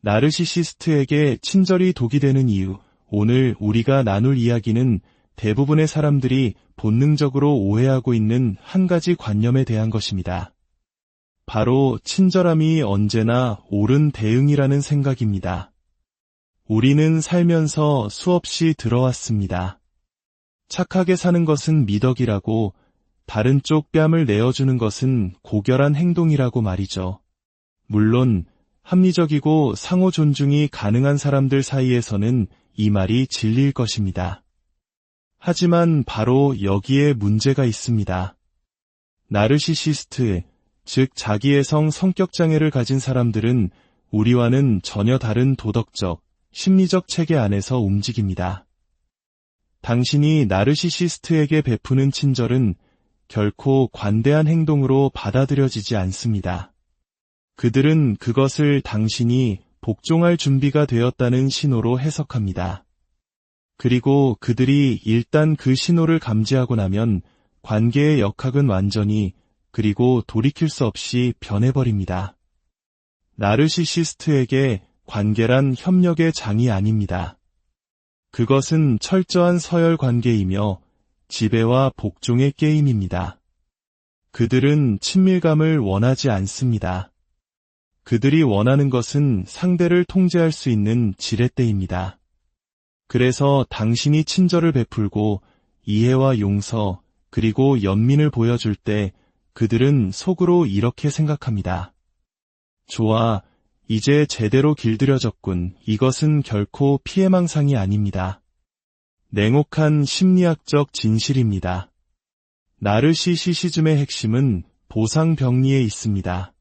나르시시스트에게 친절이 독이 되는 이유. 오늘 우리가 나눌 이야기는 대부분의 사람들이 본능적으로 오해하고 있는 한 가지 관념에 대한 것입니다. 바로 친절함이 언제나 옳은 대응이라는 생각입니다. 우리는 살면서 수없이 들어왔습니다. 착하게 사는 것은 미덕이라고, 다른 쪽 뺨을 내어주는 것은 고결한 행동이라고 말이죠. 물론 합리적이고 상호 존중이 가능한 사람들 사이에서는 이 말이 진리일 것입니다. 하지만 바로 여기에 문제가 있습니다. 나르시시스트, 즉 자기애성 성격장애를 가진 사람들은 우리와는 전혀 다른 도덕적, 심리적 체계 안에서 움직입니다. 당신이 나르시시스트에게 베푸는 친절은 결코 관대한 행동으로 받아들여지지 않습니다. 그들은 그것을 당신이 복종할 준비가 되었다는 신호로 해석합니다. 그리고 그들이 일단 그 신호를 감지하고 나면 관계의 역학은 완전히, 그리고 돌이킬 수 없이 변해버립니다. 나르시시스트에게 관계란 협력의 장이 아닙니다. 그것은 철저한 서열 관계이며 지배와 복종의 게임입니다. 그들은 친밀감을 원하지 않습니다. 그들이 원하는 것은 상대를 통제할 수 있는 지렛대입니다. 그래서 당신이 친절을 베풀고 이해와 용서, 그리고 연민을 보여줄 때 그들은 속으로 이렇게 생각합니다. 좋아, 이제 제대로 길들여졌군. 이것은 결코 피해망상이 아닙니다. 냉혹한 심리학적 진실입니다. 나르시시시즘의 핵심은 보상병리에 있습니다.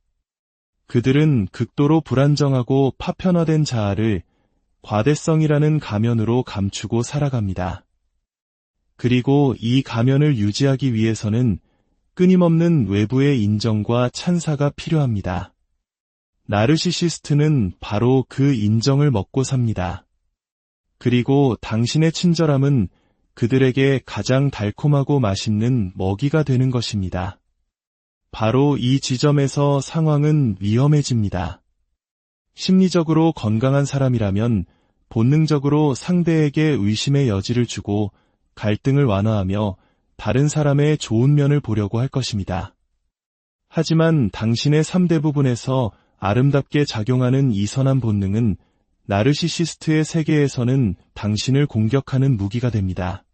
그들은 극도로 불안정하고 파편화된 자아를 과대성이라는 가면으로 감추고 살아갑니다. 그리고 이 가면을 유지하기 위해서는 끊임없는 외부의 인정과 찬사가 필요합니다. 나르시시스트는 바로 그 인정을 먹고 삽니다. 그리고 당신의 친절함은 그들에게 가장 달콤하고 맛있는 먹이가 되는 것입니다. 바로 이 지점에서 상황은 위험해집니다. 심리적으로 건강한 사람이라면 본능적으로 상대에게 의심의 여지를 주고 갈등을 완화하며 다른 사람의 좋은 면을 보려고 할 것입니다. 하지만 당신의 3대 부분에서 아름답게 작용하는 이 선한 본능은 나르시시스트의 세계에서는 당신을 공격하는 무기가 됩니다.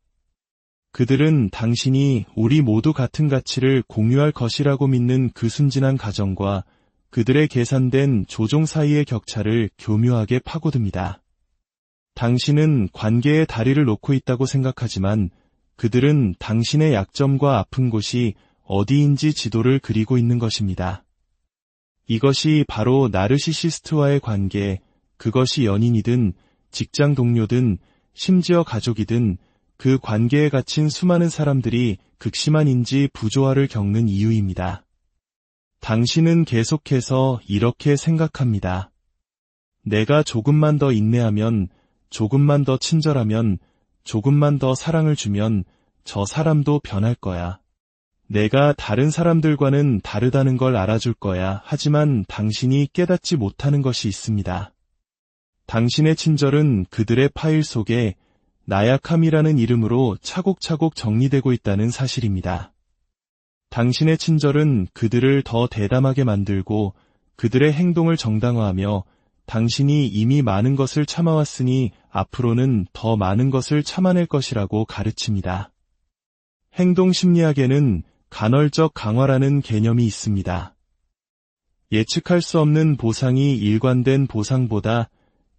그들은 당신이 우리 모두 같은 가치를 공유할 것이라고 믿는 그 순진한 가정과 그들의 계산된 조종 사이의 격차를 교묘하게 파고듭니다. 당신은 관계의 다리를 놓고 있다고 생각하지만 그들은 당신의 약점과 아픈 곳이 어디인지 지도를 그리고 있는 것입니다. 이것이 바로 나르시시스트와의 관계, 그것이 연인이든 직장 동료든 심지어 가족이든 그 관계에 갇힌 수많은 사람들이 극심한 인지 부조화를 겪는 이유입니다. 당신은 계속해서 이렇게 생각합니다. 내가 조금만 더 인내하면, 조금만 더 친절하면, 조금만 더 사랑을 주면 저 사람도 변할 거야. 내가 다른 사람들과는 다르다는 걸 알아줄 거야. 하지만 당신이 깨닫지 못하는 것이 있습니다. 당신의 친절은 그들의 파일 속에 나약함이라는 이름으로 차곡차곡 정리되고 있다는 사실입니다. 당신의 친절은 그들을 더 대담하게 만들고 그들의 행동을 정당화하며 당신이 이미 많은 것을 참아왔으니 앞으로는 더 많은 것을 참아낼 것이라고 가르칩니다. 행동심리학에는 간헐적 강화라는 개념이 있습니다. 예측할 수 없는 보상이 일관된 보상보다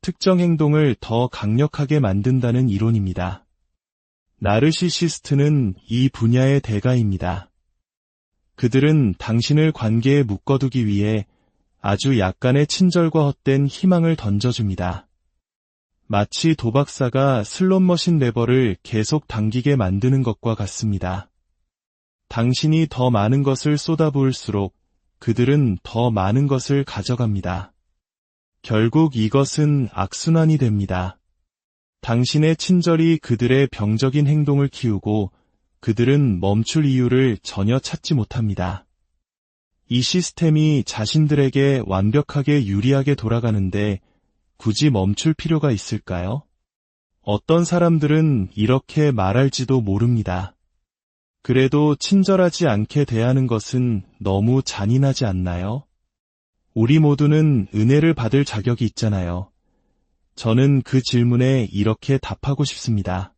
특정 행동을 더 강력하게 만든다는 이론입니다. 나르시시스트는 이 분야의 대가입니다. 그들은 당신을 관계에 묶어두기 위해 아주 약간의 친절과 헛된 희망을 던져줍니다. 마치 도박사가 슬롯머신 레버를 계속 당기게 만드는 것과 같습니다. 당신이 더 많은 것을 쏟아부을수록 그들은 더 많은 것을 가져갑니다. 결국 이것은 악순환이 됩니다. 당신의 친절이 그들의 병적인 행동을 키우고 그들은 멈출 이유를 전혀 찾지 못합니다. 이 시스템이 자신들에게 완벽하게 유리하게 돌아가는데 굳이 멈출 필요가 있을까요? 어떤 사람들은 이렇게 말할지도 모릅니다. 그래도 친절하지 않게 대하는 것은 너무 잔인하지 않나요? 우리 모두는 은혜를 받을 자격이 있잖아요. 저는 그 질문에 이렇게 답하고 싶습니다.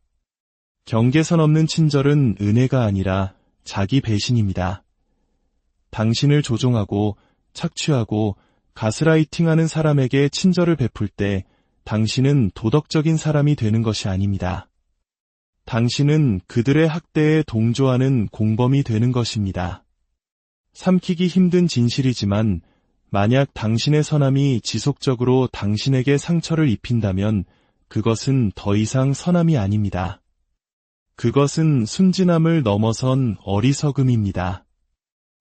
경계선 없는 친절은 은혜가 아니라 자기 배신입니다. 당신을 조종하고 착취하고 가스라이팅하는 사람에게 친절을 베풀 때 당신은 도덕적인 사람이 되는 것이 아닙니다. 당신은 그들의 학대에 동조하는 공범이 되는 것입니다. 삼키기 힘든 진실이지만 만약 당신의 선함이 지속적으로 당신에게 상처를 입힌다면 그것은 더 이상 선함이 아닙니다. 그것은 순진함을 넘어선 어리석음입니다.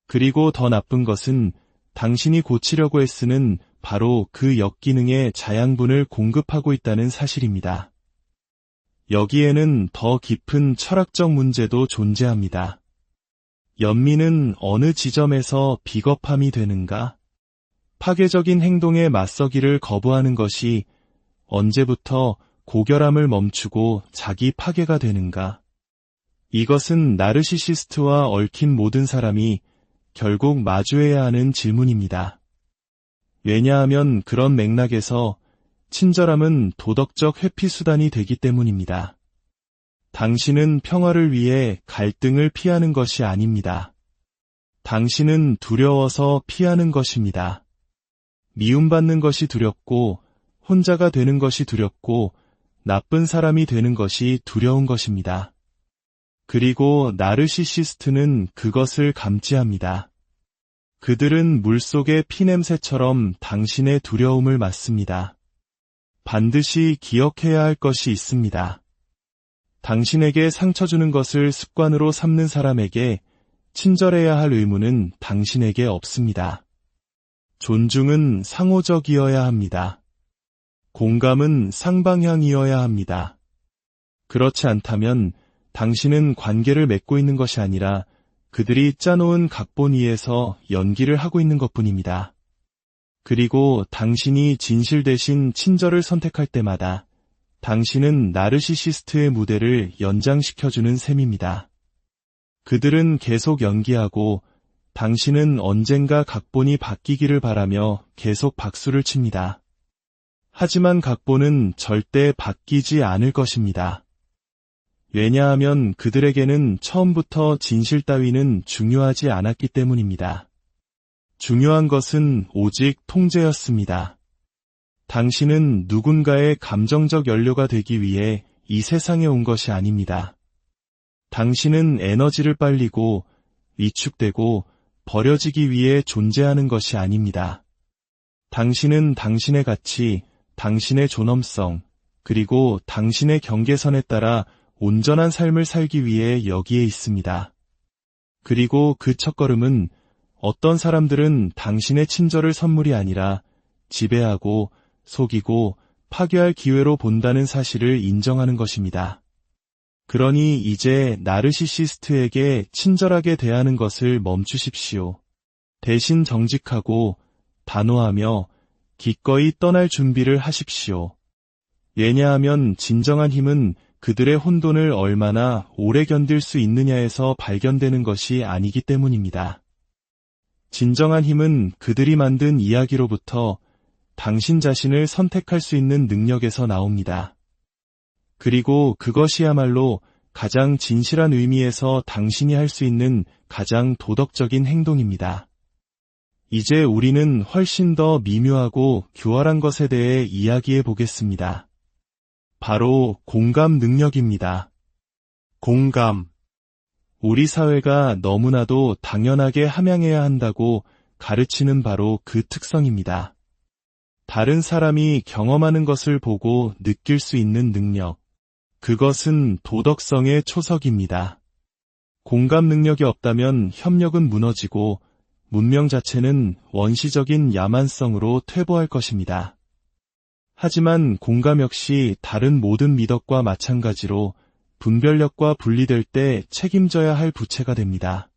그리고 더 나쁜 것은 당신이 고치려고 애쓰는 바로 그 역기능의 자양분을 공급하고 있다는 사실입니다. 여기에는 더 깊은 철학적 문제도 존재합니다. 연민은 어느 지점에서 비겁함이 되는가? 파괴적인 행동에 맞서기를 거부하는 것이 언제부터 고결함을 멈추고 자기 파괴가 되는가? 이것은 나르시시스트와 얽힌 모든 사람이 결국 마주해야 하는 질문입니다. 왜냐하면 그런 맥락에서 친절함은 도덕적 회피수단이 되기 때문입니다. 당신은 평화를 위해 갈등을 피하는 것이 아닙니다. 당신은 두려워서 피하는 것입니다. 미움받는 것이 두렵고 혼자가 되는 것이 두렵고 나쁜 사람이 되는 것이 두려운 것입니다. 그리고 나르시시스트는 그것을 감지합니다. 그들은 물속의 피냄새처럼 당신의 두려움을 맡습니다. 반드시 기억해야 할 것이 있습니다. 당신에게 상처 주는 것을 습관으로 삼는 사람에게 친절해야 할 의무는 당신에게 없습니다. 존중은 상호적이어야 합니다. 공감은 쌍방향이어야 합니다. 그렇지 않다면 당신은 관계를 맺고 있는 것이 아니라 그들이 짜놓은 각본 위에서 연기를 하고 있는 것뿐입니다. 그리고 당신이 진실 대신 친절을 선택할 때마다 당신은 나르시시스트의 무대를 연장시켜주는 셈입니다. 그들은 계속 연기하고 당신은 언젠가 각본이 바뀌기를 바라며 계속 박수를 칩니다. 하지만 각본은 절대 바뀌지 않을 것입니다. 왜냐하면 그들에게는 처음부터 진실 따위는 중요하지 않았기 때문입니다. 중요한 것은 오직 통제였습니다. 당신은 누군가의 감정적 연료가 되기 위해 이 세상에 온 것이 아닙니다. 당신은 에너지를 빨리고 위축되고 버려지기 위해 존재하는 것이 아닙니다. 당신은 당신의 가치, 당신의 존엄성, 그리고 당신의 경계선에 따라 온전한 삶을 살기 위해 여기에 있습니다. 그리고 그 첫걸음은 어떤 사람들은 당신의 친절을 선물이 아니라 지배하고 속이고 파괴할 기회로 본다는 사실을 인정하는 것입니다. 그러니 이제 나르시시스트에게 친절하게 대하는 것을 멈추십시오. 대신 정직하고 단호하며 기꺼이 떠날 준비를 하십시오. 왜냐하면 진정한 힘은 그들의 혼돈을 얼마나 오래 견딜 수 있느냐에서 발견되는 것이 아니기 때문입니다. 진정한 힘은 그들이 만든 이야기로부터 당신 자신을 선택할 수 있는 능력에서 나옵니다. 그리고 그것이야말로 가장 진실한 의미에서 당신이 할 수 있는 가장 도덕적인 행동입니다. 이제 우리는 훨씬 더 미묘하고 교활한 것에 대해 이야기해 보겠습니다. 바로 공감 능력입니다. 공감. 우리 사회가 너무나도 당연하게 함양해야 한다고 가르치는 바로 그 특성입니다. 다른 사람이 경험하는 것을 보고 느낄 수 있는 능력. 그것은 도덕성의 초석입니다. 공감 능력이 없다면 협력은 무너지고 문명 자체는 원시적인 야만성으로 퇴보할 것입니다. 하지만 공감 역시 다른 모든 미덕과 마찬가지로 분별력과 분리될 때 책임져야 할 부채가 됩니다.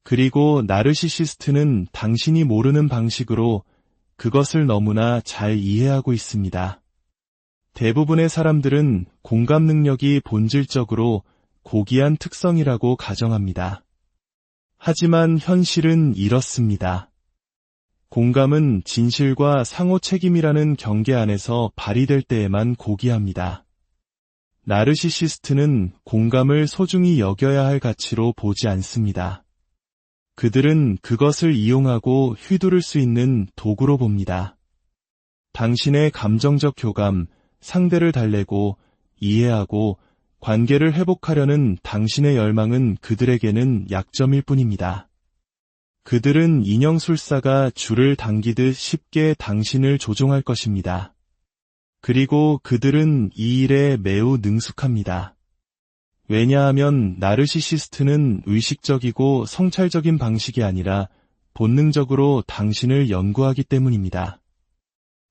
그리고 나르시시스트는 당신이 모르는 방식으로 그것을 너무나 잘 이해하고 있습니다. 대부분의 사람들은 공감 능력이 본질적으로 고귀한 특성이라고 가정합니다. 하지만 현실은 이렇습니다. 공감은 진실과 상호 책임이라는 경계 안에서 발휘될 때에만 고귀합니다. 나르시시스트는 공감을 소중히 여겨야 할 가치로 보지 않습니다. 그들은 그것을 이용하고 휘두를 수 있는 도구로 봅니다. 당신의 감정적 교감, 상대를 달래고 이해하고 관계를 회복하려는 당신의 열망은 그들에게는 약점일 뿐입니다. 그들은 인형술사가 줄을 당기듯 쉽게 당신을 조종할 것입니다. 그리고 그들은 이 일에 매우 능숙합니다. 왜냐하면 나르시시스트는 의식적이고 성찰적인 방식이 아니라 본능적으로 당신을 연구하기 때문입니다.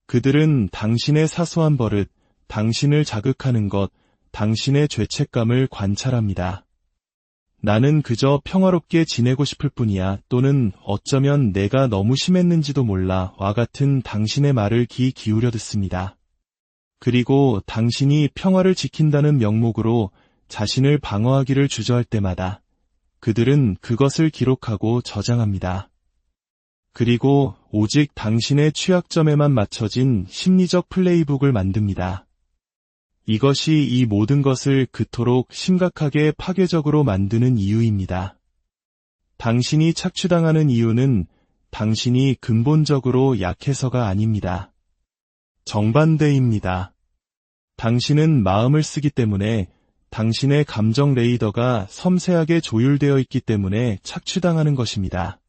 그들은 당신의 사소한 버릇, 당신을 자극하는 것, 당신의 죄책감을 관찰합니다. 나는 그저 평화롭게 지내고 싶을 뿐이야 또는 어쩌면 내가 너무 심했는지도 몰라 와 같은 당신의 말을 귀 기울여 듣습니다. 그리고 당신이 평화를 지킨다는 명목으로 자신을 방어하기를 주저할 때마다 그들은 그것을 기록하고 저장합니다. 그리고 오직 당신의 취약점에만 맞춰진 심리적 플레이북을 만듭니다. 이것이 이 모든 것을 그토록 심각하게 파괴적으로 만드는 이유입니다. 당신이 착취당하는 이유는 당신이 근본적으로 약해서가 아닙니다. 정반대입니다. 당신은 마음을 쓰기 때문에 당신의 감정 레이더가 섬세하게 조율되어 있기 때문에 착취당하는 것입니다.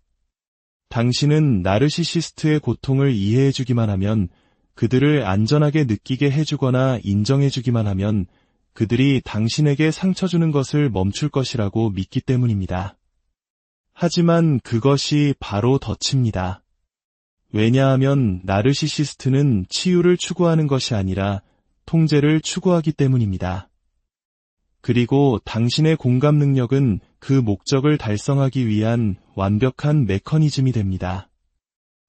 당신은 나르시시스트의 고통을 이해해주기만 하면 그들을 안전하게 느끼게 해주거나 인정해주기만 하면 그들이 당신에게 상처 주는 것을 멈출 것이라고 믿기 때문입니다. 하지만 그것이 바로 덫입니다. 왜냐하면 나르시시스트는 치유를 추구하는 것이 아니라 통제를 추구하기 때문입니다. 그리고 당신의 공감 능력은 그 목적을 달성하기 위한 완벽한 메커니즘이 됩니다.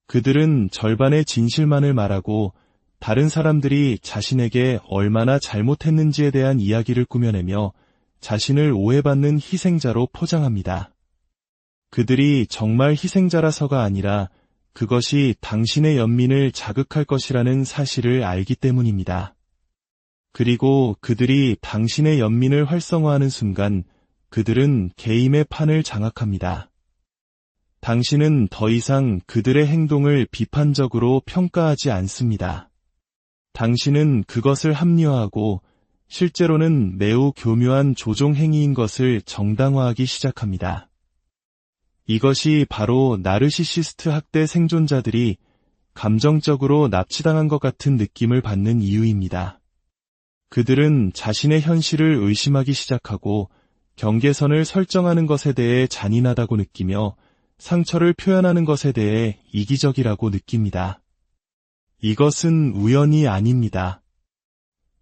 그들은 절반의 진실만을 말하고 다른 사람들이 자신에게 얼마나 잘못했는지에 대한 이야기를 꾸며내며 자신을 오해받는 희생자로 포장합니다. 그들이 정말 희생자라서가 아니라 그것이 당신의 연민을 자극할 것이라는 사실을 알기 때문입니다. 그리고 그들이 당신의 연민을 활성화하는 순간 그들은 게임의 판을 장악합니다. 당신은 더 이상 그들의 행동을 비판적으로 평가하지 않습니다. 당신은 그것을 합리화하고 실제로는 매우 교묘한 조종 행위인 것을 정당화하기 시작합니다. 이것이 바로 나르시시스트 학대 생존자들이 감정적으로 납치당한 것 같은 느낌을 받는 이유입니다. 그들은 자신의 현실을 의심하기 시작하고 경계선을 설정하는 것에 대해 잔인하다고 느끼며 상처를 표현하는 것에 대해 이기적이라고 느낍니다. 이것은 우연이 아닙니다.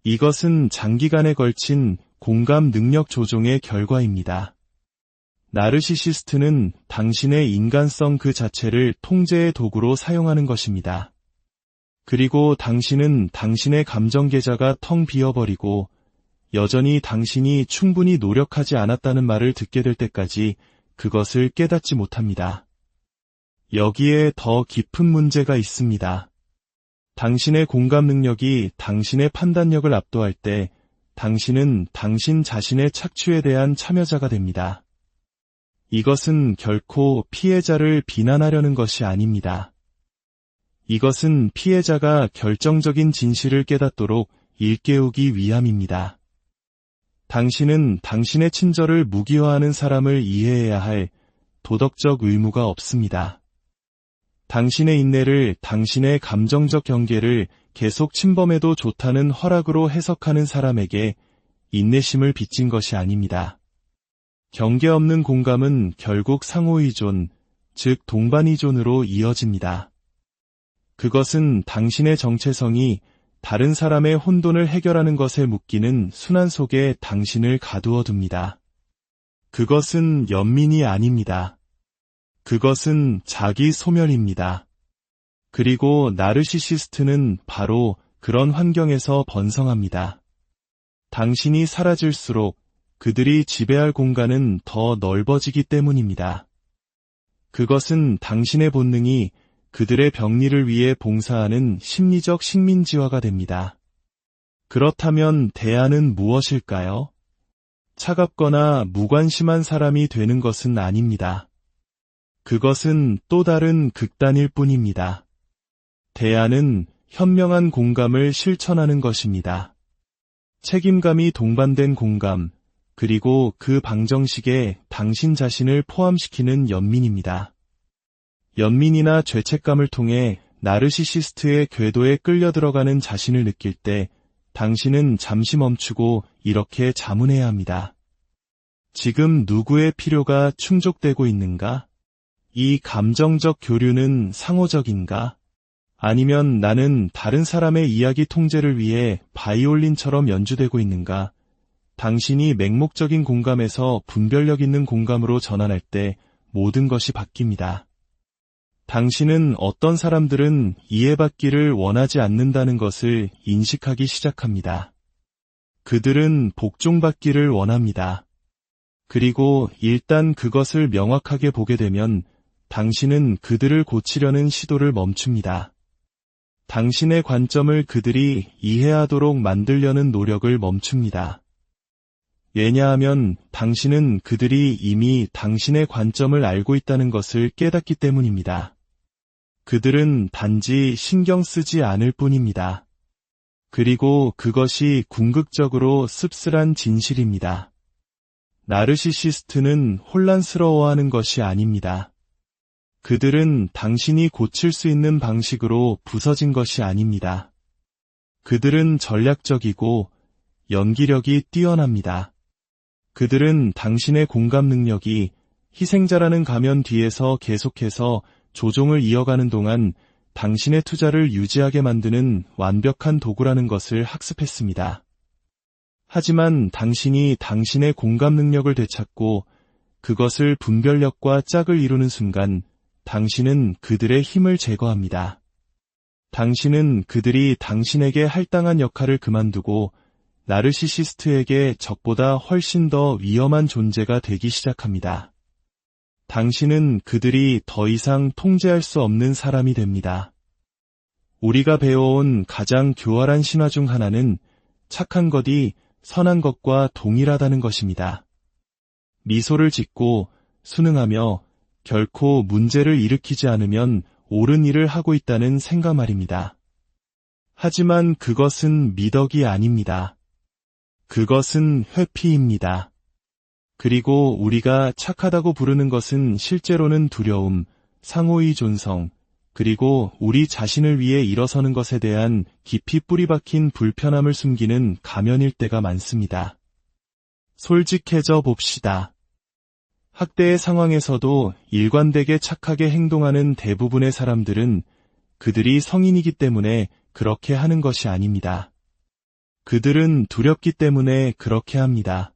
이것은 장기간에 걸친 공감 능력 조종의 결과입니다. 나르시시스트는 당신의 인간성 그 자체를 통제의 도구로 사용하는 것입니다. 그리고 당신은 당신의 감정 계좌가 텅 비어버리고 여전히 당신이 충분히 노력하지 않았다는 말을 듣게 될 때까지 그것을 깨닫지 못합니다. 여기에 더 깊은 문제가 있습니다. 당신의 공감 능력이 당신의 판단력을 압도할 때 당신은 당신 자신의 착취에 대한 참여자가 됩니다. 이것은 결코 피해자를 비난하려는 것이 아닙니다. 이것은 피해자가 결정적인 진실을 깨닫도록 일깨우기 위함입니다. 당신은 당신의 친절을 무기화하는 사람을 이해해야 할 도덕적 의무가 없습니다. 당신의 인내를 당신의 감정적 경계를 계속 침범해도 좋다는 허락으로 해석하는 사람에게 인내심을 빚진 것이 아닙니다. 경계 없는 공감은 결국 상호의존, 즉 동반의존으로 이어집니다. 그것은 당신의 정체성이 다른 사람의 혼돈을 해결하는 것에 묶이는 순환 속에 당신을 가두어 둡니다. 그것은 연민이 아닙니다. 그것은 자기 소멸입니다. 그리고 나르시시스트는 바로 그런 환경에서 번성합니다. 당신이 사라질수록 그들이 지배할 공간은 더 넓어지기 때문입니다. 그것은 당신의 본능이 그들의 병리를 위해 봉사하는 심리적 식민지화가 됩니다. 그렇다면 대안은 무엇일까요? 차갑거나 무관심한 사람이 되는 것은 아닙니다. 그것은 또 다른 극단일 뿐입니다. 대안은 현명한 공감을 실천하는 것입니다. 책임감이 동반된 공감, 그리고 그 방정식에 당신 자신을 포함시키는 연민입니다. 연민이나 죄책감을 통해 나르시시스트의 궤도에 끌려 들어가는 자신을 느낄 때 당신은 잠시 멈추고 이렇게 자문해야 합니다. 지금 누구의 필요가 충족되고 있는가? 이 감정적 교류는 상호적인가? 아니면 나는 다른 사람의 이야기 통제를 위해 바이올린처럼 연주되고 있는가? 당신이 맹목적인 공감에서 분별력 있는 공감으로 전환할 때 모든 것이 바뀝니다. 당신은 어떤 사람들은 이해받기를 원하지 않는다는 것을 인식하기 시작합니다. 그들은 복종받기를 원합니다. 그리고 일단 그것을 명확하게 보게 되면 당신은 그들을 고치려는 시도를 멈춥니다. 당신의 관점을 그들이 이해하도록 만들려는 노력을 멈춥니다. 왜냐하면 당신은 그들이 이미 당신의 관점을 알고 있다는 것을 깨닫기 때문입니다. 그들은 단지 신경 쓰지 않을 뿐입니다. 그리고 그것이 궁극적으로 씁쓸한 진실입니다. 나르시시스트는 혼란스러워하는 것이 아닙니다. 그들은 당신이 고칠 수 있는 방식으로 부서진 것이 아닙니다. 그들은 전략적이고 연기력이 뛰어납니다. 그들은 당신의 공감 능력이 희생자라는 가면 뒤에서 계속해서 조종을 이어가는 동안 당신의 투자를 유지하게 만드는 완벽한 도구라는 것을 학습했습니다. 하지만 당신이 당신의 공감 능력을 되찾고 그것을 분별력과 짝을 이루는 순간 당신은 그들의 힘을 제거합니다. 당신은 그들이 당신에게 할당한 역할을 그만두고 나르시시스트에게 적보다 훨씬 더 위험한 존재가 되기 시작합니다. 당신은 그들이 더 이상 통제할 수 없는 사람이 됩니다. 우리가 배워온 가장 교활한 신화 중 하나는 착한 것이 선한 것과 동일하다는 것입니다. 미소를 짓고 순응하며 결코 문제를 일으키지 않으면 옳은 일을 하고 있다는 생각 말입니다. 하지만 그것은 미덕이 아닙니다. 그것은 회피입니다. 그리고 우리가 착하다고 부르는 것은 실제로는 두려움, 상호의 존성, 그리고 우리 자신을 위해 일어서는 것에 대한 깊이 뿌리박힌 불편함을 숨기는 가면일 때가 많습니다. 솔직해져 봅시다. 학대의 상황에서도 일관되게 착하게 행동하는 대부분의 사람들은 그들이 성인이기 때문에 그렇게 하는 것이 아닙니다. 그들은 두렵기 때문에 그렇게 합니다.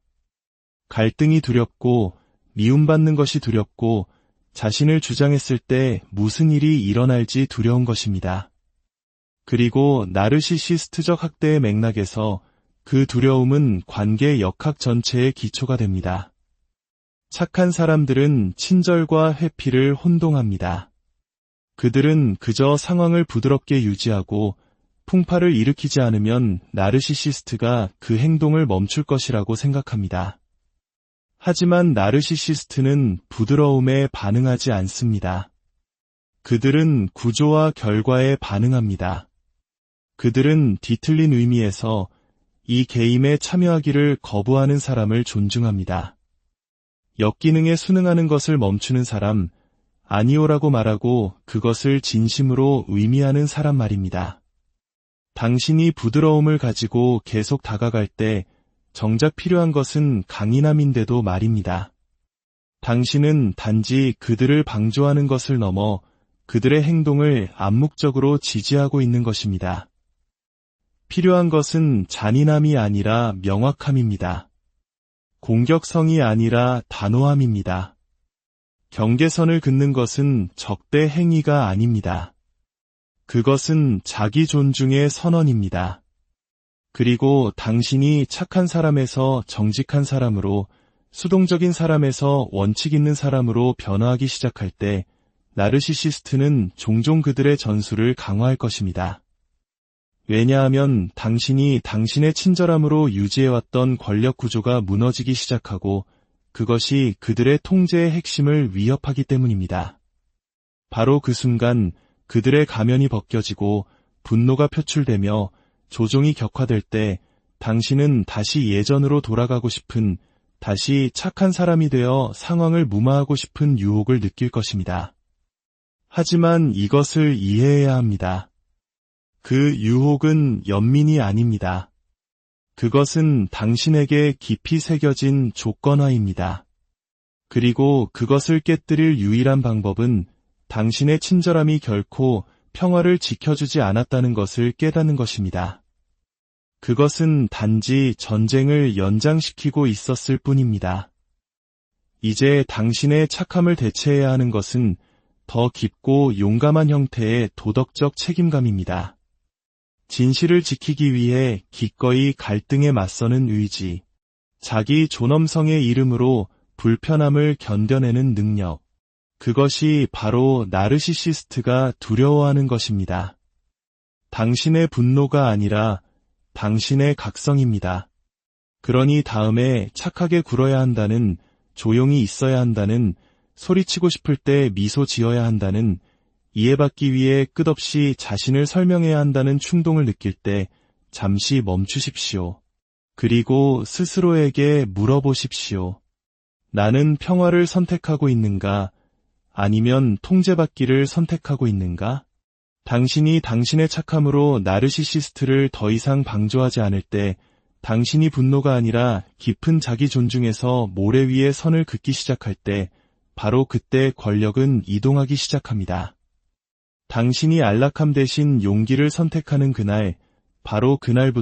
갈등이 두렵고 미움받는 것이 두렵고 자신을 주장했을 때 무슨 일이 일어날지 두려운 것입니다. 그리고 나르시시스트적 학대의 맥락에서 그 두려움은 관계 역학 전체의 기초가 됩니다. 착한 사람들은 친절과 회피를 혼동합니다. 그들은 그저 상황을 부드럽게 유지하고 풍파를 일으키지 않으면 나르시시스트가 그 행동을 멈출 것이라고 생각합니다. 하지만 나르시시스트는 부드러움에 반응하지 않습니다. 그들은 구조와 결과에 반응합니다. 그들은 뒤틀린 의미에서 이 게임에 참여하기를 거부하는 사람을 존중합니다. 역기능에 순응하는 것을 멈추는 사람, 아니오라고 말하고 그것을 진심으로 의미하는 사람 말입니다. 당신이 부드러움을 가지고 계속 다가갈 때 정작 필요한 것은 강인함인데도 말입니다. 당신은 단지 그들을 방조하는 것을 넘어 그들의 행동을 암묵적으로 지지하고 있는 것입니다. 필요한 것은 잔인함이 아니라 명확함입니다. 공격성이 아니라 단호함입니다. 경계선을 긋는 것은 적대 행위가 아닙니다. 그것은 자기 존중의 선언입니다. 그리고 당신이 착한 사람에서 정직한 사람으로, 수동적인 사람에서 원칙 있는 사람으로 변화하기 시작할 때 나르시시스트는 종종 그들의 전술을 강화할 것입니다. 왜냐하면 당신이 당신의 친절함으로 유지해왔던 권력 구조가 무너지기 시작하고 그것이 그들의 통제의 핵심을 위협하기 때문입니다. 바로 그 순간 그들의 가면이 벗겨지고 분노가 표출되며 조종이 격화될 때 당신은 다시 예전으로 돌아가고 싶은, 다시 착한 사람이 되어 상황을 무마하고 싶은 유혹을 느낄 것입니다. 하지만 이것을 이해해야 합니다. 그 유혹은 연민이 아닙니다. 그것은 당신에게 깊이 새겨진 조건화입니다. 그리고 그것을 깨뜨릴 유일한 방법은 당신의 친절함이 결코 평화를 지켜주지 않았다는 것을 깨닫는 것입니다. 그것은 단지 전쟁을 연장시키고 있었을 뿐입니다. 이제 당신의 착함을 대체해야 하는 것은 더 깊고 용감한 형태의 도덕적 책임감입니다. 진실을 지키기 위해 기꺼이 갈등에 맞서는 의지, 자기 존엄성의 이름으로 불편함을 견뎌내는 능력, 그것이 바로 나르시시스트가 두려워하는 것입니다. 당신의 분노가 아니라 당신의 각성입니다. 그러니 다음에 착하게 굴어야 한다는, 조용히 있어야 한다는, 소리치고 싶을 때 미소 지어야 한다는, 이해받기 위해 끝없이 자신을 설명해야 한다는 충동을 느낄 때 잠시 멈추십시오. 그리고 스스로에게 물어보십시오. 나는 평화를 선택하고 있는가? 아니면 통제받기를 선택하고 있는가? 당신이 당신의 착함으로 나르시시스트를 더 이상 방조하지 않을 때 당신이 분노가 아니라 깊은 자기 존중에서 모래 위에 선을 긋기 시작할 때 바로 그때 권력은 이동하기 시작합니다. 당신이 안락함 대신 용기를 선택하는 그날, 바로 그날부터